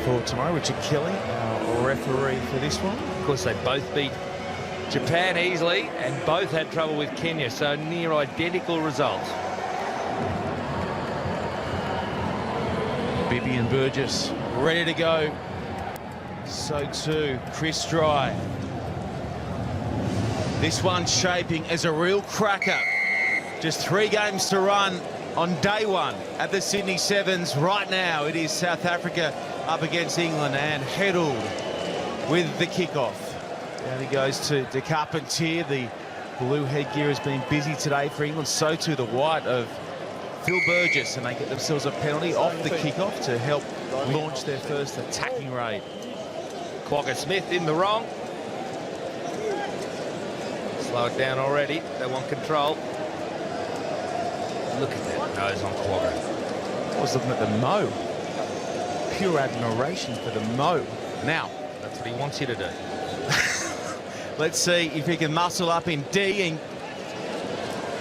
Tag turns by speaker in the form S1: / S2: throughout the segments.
S1: for tomorrow. Richard Kelly, our referee for this one.
S2: Of course, they both beat Japan easily and both had trouble with Kenya, so near identical results.
S1: Bibby and Burgess ready to go. So too Chris Dry. This one shaping as a real cracker. Just 3 games to run on day 1 at the Sydney Sevens. Right now it is South Africa up against England, and Heddle with the kickoff. Down he goes to De Carpentier. The blue headgear has been busy today for England. So too the white of Phil Burgess, and they get themselves a penalty off the kickoff to help launch their first attacking raid.
S2: Quagga Smith in the wrong. Slow it down already. They want control. Look at that nose on Quagga.
S1: I was looking at the mo. Pure admiration for the mo. Now,
S2: that's what he wants you to do.
S1: Let's see if he can muscle up in D and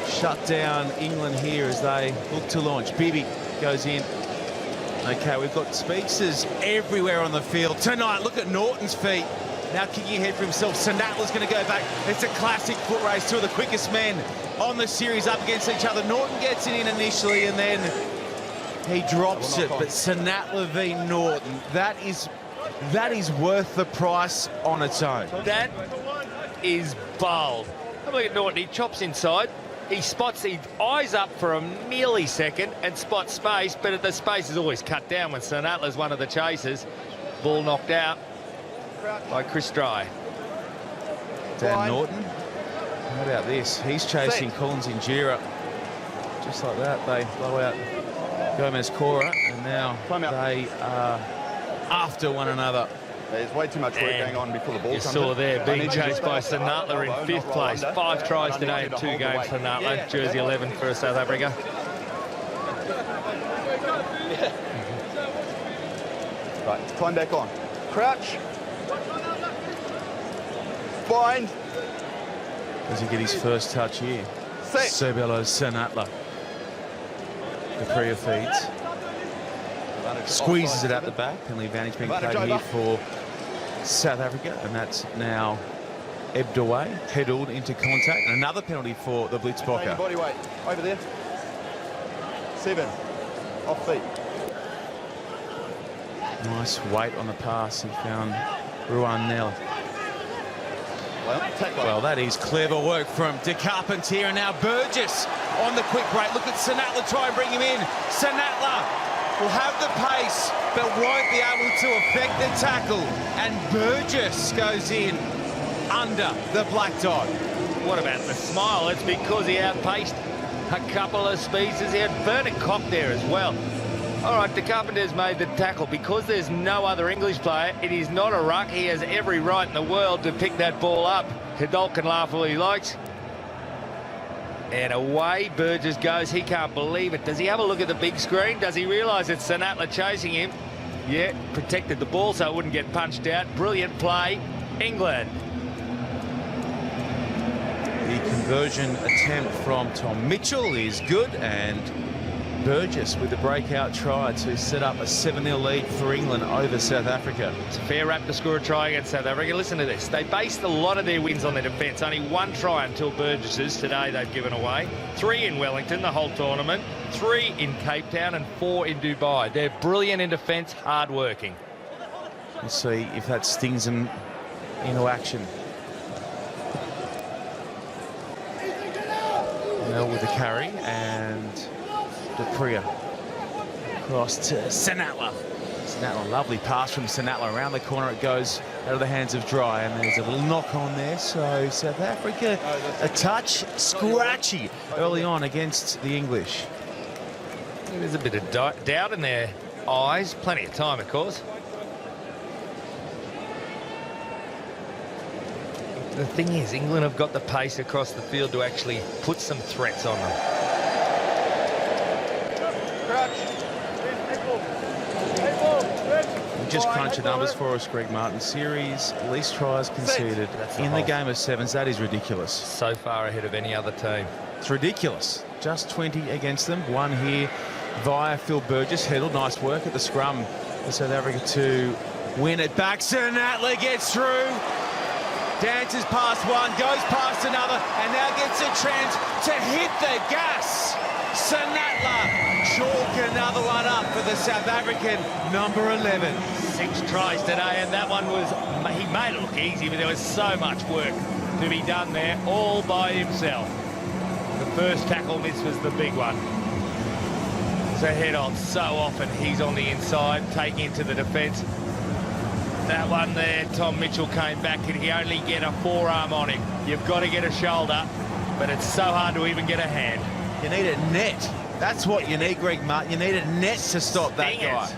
S1: shut down England here as they look to launch. Bibby goes in. Okay, we've got speedsters everywhere on the field tonight. Look at Norton's feet. Now kicking ahead for himself. Sanatla's going to go back. It's a classic foot race. 2 of the quickest men on the series up against each other. Norton gets it in initially and then he drops it. But Sanatla v Norton, that is worth the price on its own.
S2: That is bold. Have a look at Norton. He chops inside. He spots, he eyes up for a millisecond and spots space, but the space is always cut down when Sanatla's one of the chasers. Ball knocked out by Chris Dry.
S1: Dan Norton, how about this? He's chasing Collins Injera. Just like that, they blow out Gomez Cora, and now they are after one another.
S3: There's way too much work going on before the ball comes in.
S2: You saw there being chased by Sanatla in 5th place. 5 tries today in 2 games for Sanatla. Jersey 11 for South Africa.
S3: Right, climb back on. Crouch. Bind.
S1: Does he get his first touch here? Sebelo Sanatla. Capria feeds. Squeezes it out the back. Penalty advantage being played here for South Africa, and that's now ebbed away, pedalled into contact, and another penalty for the Blitzbokker.
S3: Body weight over there. 7 off feet.
S1: Nice weight on the pass. He found Ruan Nell. Well, that is clever work from De Carpentier, and now Burgess on the quick break. Look at Sanatla try and bring him in. Sanatla will have the pace, but won't be able to affect the tackle. And Burgess goes in under the black dot.
S2: What about the smile? It's because he outpaced a couple of speedsters. He had Bernard Koch there as well. All right, De Carpenter's made the tackle. Because there's no other English player, it is not a ruck. He has every right in the world to pick that ball up. Hidalgo can laugh all he likes. And away Burgess goes. He can't believe it. Does he have a look at the big screen? Does he realise it's Sanatla chasing him? Yeah, protected the ball so it wouldn't get punched out. Brilliant play, England.
S1: The conversion attempt from Tom Mitchell is good, and Burgess with the breakout try to set up a 7-0 lead for England over South Africa.
S2: It's a fair rap to score a try against South Africa. Listen to this. They based a lot of their wins on their defence. Only 1 try until Burgess's. Today they've given away 3 in Wellington, the whole tournament, 3 in Cape Town and 4 in Dubai. They're brilliant in defence, hard-working.
S1: Let's see if that stings them into action. Nell with the carry, and Capria across to Sanatla. Sanatla, lovely pass from Sanatla. Around the corner it goes, out of the hands of Dry, and there's a little knock on there. So South Africa, a touch scratchy early on against the English.
S2: There's a bit of doubt in their eyes. Plenty of time, of course. The thing is, England have got the pace across the field to actually put some threats on them.
S1: Just crunch the numbers for us, Greg Martin. Series least tries conceded in the game of 7s. That is ridiculous.
S2: So far ahead of any other team.
S1: It's ridiculous. Just 20 against them. 1 here via Phil Burgess. Heddle, nice work at the scrum for South Africa to win it back. Sinatla gets through, dances past one, goes past another, and now gets a chance to hit the gas. Sinatla chalk another one up for the South African number 11.
S2: 6 tries today, and that one was, he made it look easy, but there was so much work to be done there all by himself. The first tackle miss was the big one. So head on, so often he's on the inside, taking it to the defence. That one there, Tom Mitchell came back and he only get a forearm on him. You've got to get a shoulder, but it's so hard to even get a hand.
S1: You need a net. That's what you need, Greg Martin. You need a net to stop that guy.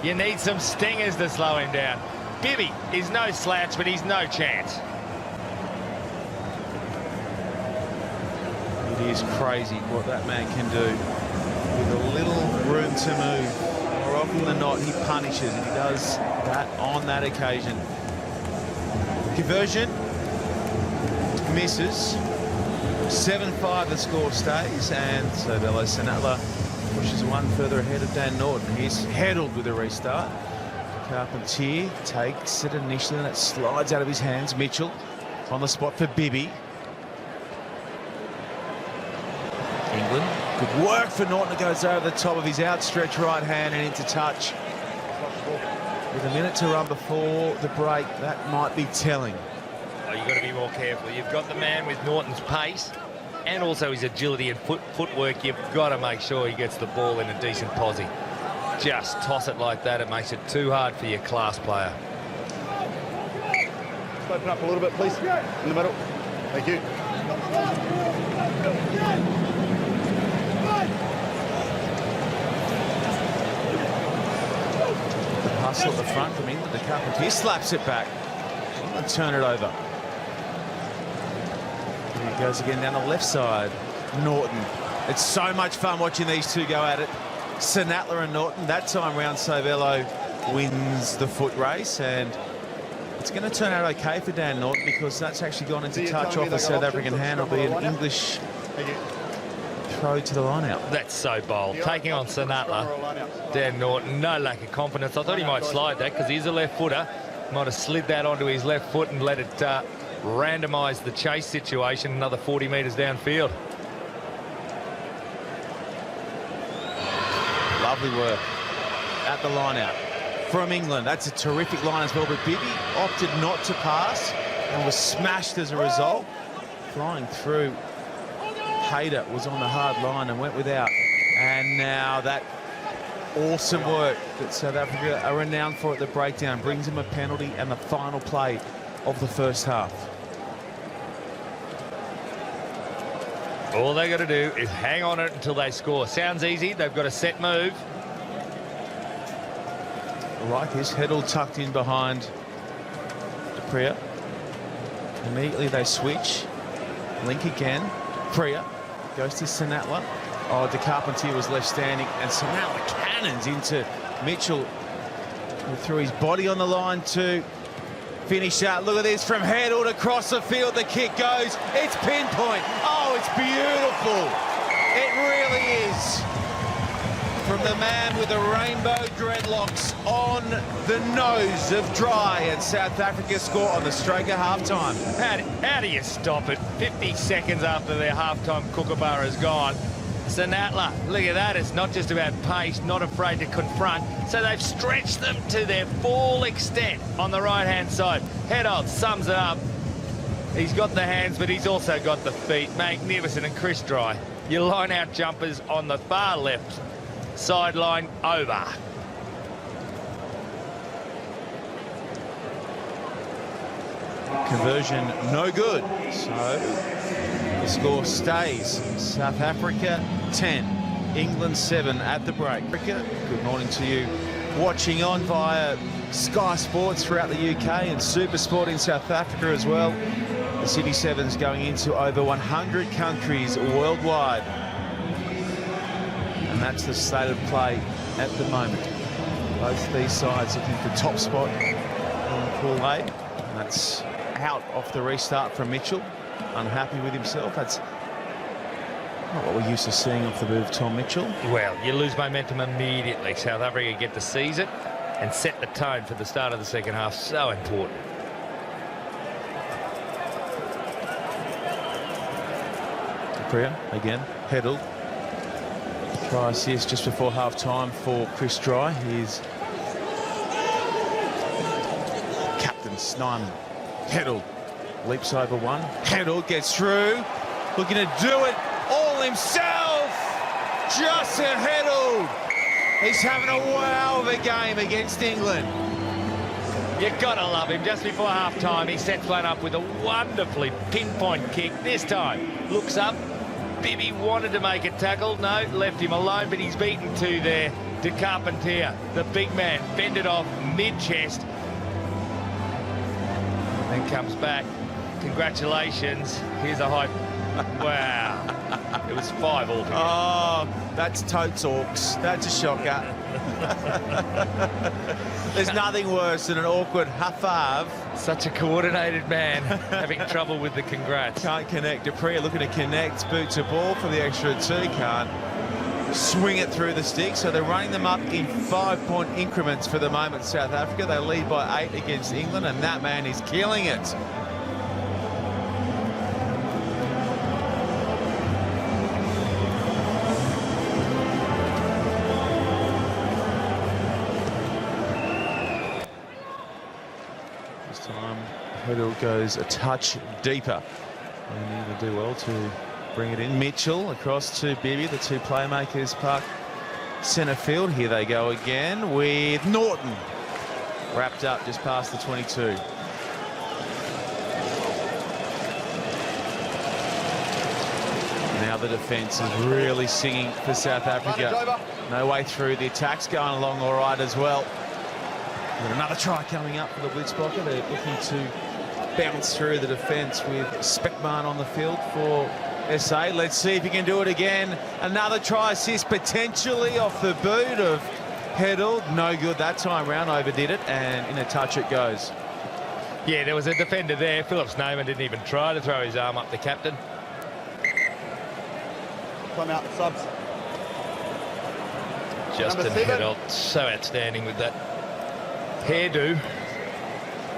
S2: You need some stingers to slow him down. Bibby is no slouch, but he's no chance.
S1: It is crazy what that man can do with a little room to move. More often than not, he punishes, and he does that on that occasion. Conversion misses. 7-5 the score stays, and so Belo Sinatla pushes one further ahead of Dan Norton. He's heddled with a restart. Carpentier takes it initially and it slides out of his hands. Mitchell on the spot for Bibby. England, good work for Norton. It goes over the top of his outstretched right hand and into touch. With a minute to run before the break, that might be telling.
S2: Oh, you've got to be more careful. You've got the man with Norton's pace and also his agility and footwork. You've got to make sure he gets the ball in a decent posse. Just toss it like that. It makes it too hard for your class player.
S3: Just open up a little bit, please. In the middle. Thank you.
S1: The hustle at the front from England. The Carpentier slaps it back and turn it over. Here he goes again down the left side. Norton. It's so much fun watching these two go at it. Sinatla and Norton. That time round, Sobello wins the foot race, and it's going to turn out okay for Dan Norton because that's actually gone into touch off the South African hand. It'll be an English throw to the line-out.
S2: That's so bold. Taking on Sinatla. Dan Norton, no lack of confidence. I thought he might slide that because he's a left footer. Might have slid that onto his left foot and let it randomise the chase situation another 40 metres downfield.
S1: Lovely work at the line-out from England. That's a terrific line as well, but Bibby opted not to pass and was smashed as a result. Flying through, Hayter was on the hard line and went without. And now that awesome work that South Africa are renowned for at the breakdown brings him a penalty and the final play of the first half.
S2: All they got to do is hang on it until they score. Sounds easy. They've got a set move.
S1: Like this, Heddle tucked in behind Priya. Immediately they switch. Link again. Priya goes to Sinatla. Oh, De Carpentier was left standing, and Sinatla cannons into Mitchell. He threw his body on the line to finish out. Look at this from Heddle across the field. The kick goes. It's pinpoint. Oh, it's beautiful. It really is. From the man with the rainbow dreadlocks on the nose of Dry, and South Africa score on the stroke of half-time.
S2: How do you stop it? 50 seconds after their half-time kookaburra is gone. Sinatla, look at that. It's not just about pace, not afraid to confront. So they've stretched them to their full extent on the right-hand side. Heddle sums it up. He's got the hands, but he's also got the feet. Magnificent. And Chris Dry, your line-out jumpers on the far left sideline over.
S1: Conversion no good. So the score stays. South Africa 10, England 7 at the break. Good morning to you watching on via Sky Sports throughout the UK and Super Sport in South Africa as well. The City Sevens going into over 100 countries worldwide. And that's the state of play at the moment. Both these sides looking for top spot in Pool A. And that's out off the restart from Mitchell. Unhappy with himself. That's not what we're used to seeing off the move of Tom Mitchell.
S2: Well, you lose momentum immediately. South Africa get to seize it, and set the tone for the start of the second half. So important.
S1: Priya again, Heddle. Try assist just before half-time for Chris Dry. He's captain Snyman. Heddle leaps over one. Heddle gets through, looking to do it all himself. Justin Heddle. He's having a wow of a game against England.
S2: You've got to love him. Just before half-time, he sets one up with a wonderfully pinpoint kick. This time, looks up. Bibby wanted to make a tackle. No, left him alone, but he's beaten two there. De Carpentier, the big man, fended off mid-chest. Then comes back. Congratulations. Here's a high... Wow. It was 5 altogether.
S1: Oh, that's totes Orcs. That's a shocker. There's nothing worse than an awkward half-half.
S2: Such a coordinated man, having trouble with the congrats.
S1: Can't connect. Dupree looking to connect, boots a ball for the extra 2. Can't swing it through the stick. So they're running them up in 5-point increments for the moment. South Africa, they lead by 8 against England, and that man is killing it. Heddle goes a touch deeper. They need to do well to bring it in. Mitchell across to Bibby, the two playmakers park centre field. Here they go again with Norton. Wrapped up just past the 22. Now the defence is really singing for South Africa. No way through. The attack's going along all right as well. And another try coming up for the Blitzblocker. They're looking to bounce through the defence with Speckman on the field for SA. Let's see if he can do it again. Another try assist potentially off the boot of Heddle. No good that time round, overdid it, and in a touch it goes.
S2: Yeah, there was a defender there. Phillips Neyman didn't even try to throw his arm up, the captain.
S3: Come out, subs.
S2: Justin Heddle, so outstanding with that hairdo.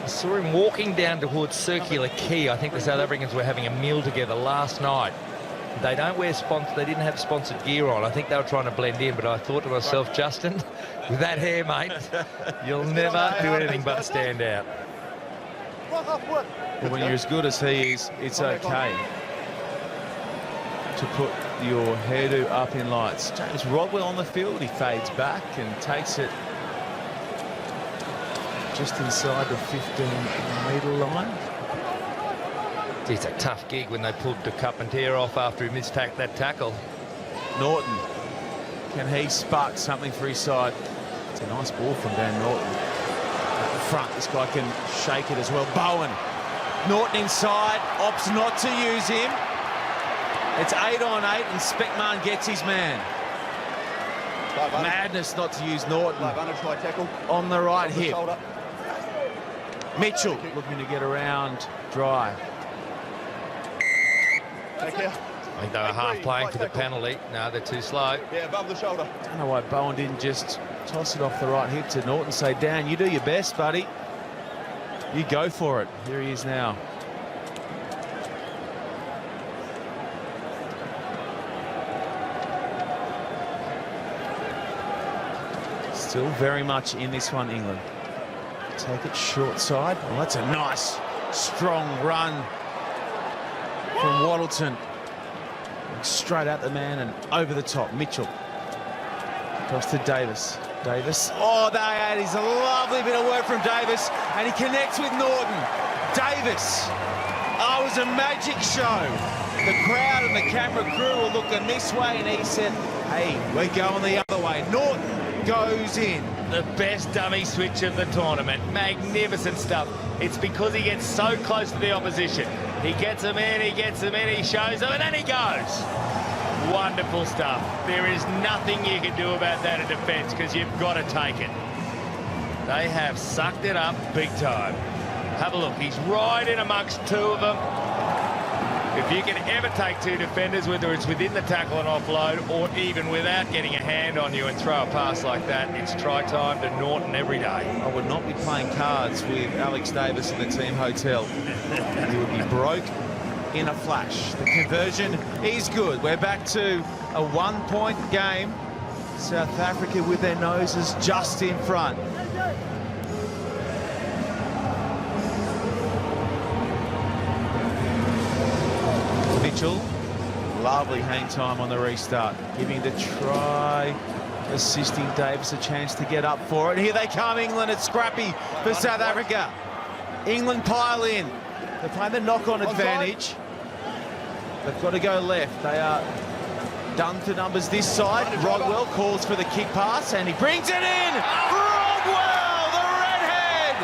S2: I saw him walking down towards Circular Quay. I think the South Africans were having a meal together last night. They don't wear they didn't have sponsored gear on. I think they were trying to blend in, but I thought to myself, Justin, with that hair, mate, you'll never do anything but stand out.
S1: Well, when you're as good as he is, it's okay to put your hairdo up in lights. James Rodwell on the field, he fades back and takes it just inside the 15-metre line.
S2: It's a tough gig when they pulled De Carpentier off after he missed that tackle.
S1: Norton, can he spark something for his side? It's a nice ball from Dan Norton. At the front, this guy can shake it as well. Bowen, Norton inside, opts not to use him. It's 8 on 8 and Speckman gets his man. Madness not to use Norton on the right hip. Mitchell looking to get around Dry.
S2: I think they were half playing for the penalty. No, they're too slow.
S3: Yeah, above the shoulder.
S1: I don't know why Bowen didn't just toss it off the right hip to Norton. Say, Dan, you do your best, buddy. You go for it. Here he is now. Still very much in this one, England. Take it short side. Well, that's a nice, strong run from Waddleton. Straight at the man and over the top. Mitchell. Across to Davis. Davis. Oh, that is a lovely bit of work from Davis. And he connects with Norton. Davis. Oh, it was a magic show. The crowd and the camera crew were looking this way, and he said, hey, we're going the other way. Norton goes in.
S2: The best dummy switch of the tournament. Magnificent stuff. It's because he gets so close to the opposition. He gets them in, he shows them, and then he goes. Wonderful stuff. There is nothing you can do about that in defence because you've got to take it. They have sucked it up big time. Have a look. He's right in amongst two of them. If you can ever take two defenders, whether it's within the tackle and offload or even without getting a hand on you and throw a pass like that, it's try time to Norton every day.
S1: I would not be playing cards with Alex Davis in the team hotel. He would be broke in a flash. The conversion is good. We're back to a 1-point game. South Africa with their noses just in front. Mitchell, lovely hang time on the restart, giving the try, assisting Davis a chance to get up for it. Here they come, England. It's scrappy for South Africa. England pile in. They're playing the knock-on advantage. They've got to go left. They are done to numbers this side. Rodwell calls for the kick pass, and he brings it in. Rodwell, the redhead.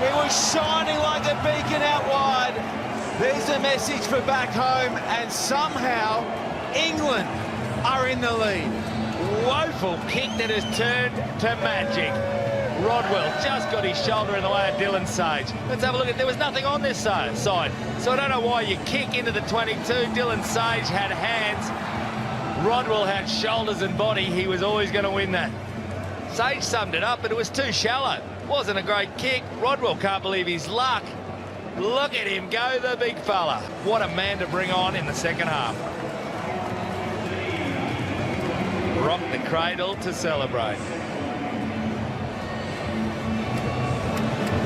S1: He was shining like a beacon out wide. There's a message for back home, and somehow England are in the lead.
S2: Woeful kick that has turned to magic. Rodwell just got his shoulder in the way of Dylan Sage. Let's have a look at, there was nothing on this side. So I don't know why you kick into the 22. Dylan Sage had hands. Rodwell had shoulders and body. He was always going to win that. Sage summed it up, but it was too shallow. Wasn't a great kick. Rodwell can't believe his luck. Look at him go, the big fella. What a man to bring on in the second half. Rock the cradle to celebrate.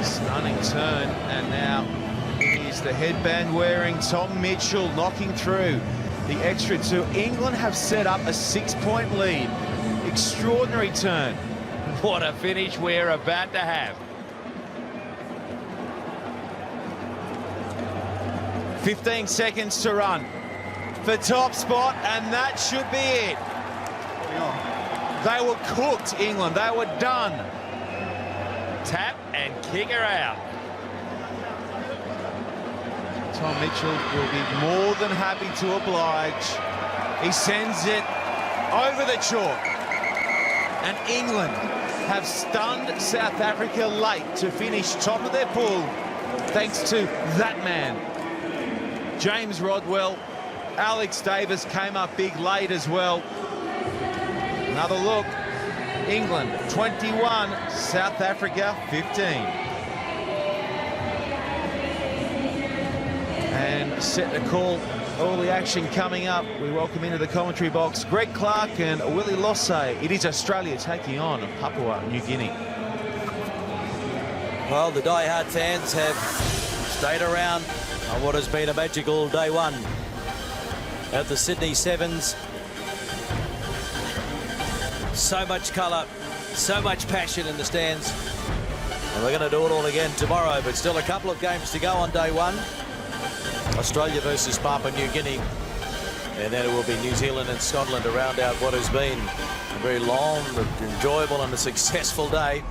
S1: Stunning turn, and now it is the headband-wearing Tom Mitchell knocking through the extra two. England have set up a 6-point lead. Extraordinary turn.
S2: What a finish we're about to have.
S1: 15 seconds to run for top spot, and that should be it. They were cooked, England. They were done.
S2: Tap and kick her out.
S1: Tom Mitchell will be more than happy to oblige. He sends it over the chalk. And England have stunned South Africa late to finish top of their pool, thanks to that man. James Rodwell. Alex Davis came up big late as well. Another look. England 21, South Africa 15. And set to call all the action coming up. We welcome into the commentary box Greg Clark and Willie Lossay. It is Australia taking on Papua New Guinea.
S4: Well, the die-hard fans have stayed around on what has been a magical day one at the Sydney Sevens. So much colour, so much passion in the stands. And we're going to do it all again tomorrow, but still a couple of games to go on day one. Australia versus Papua New Guinea. And then it will be New Zealand and Scotland to round out what has been a very long, enjoyable and a successful day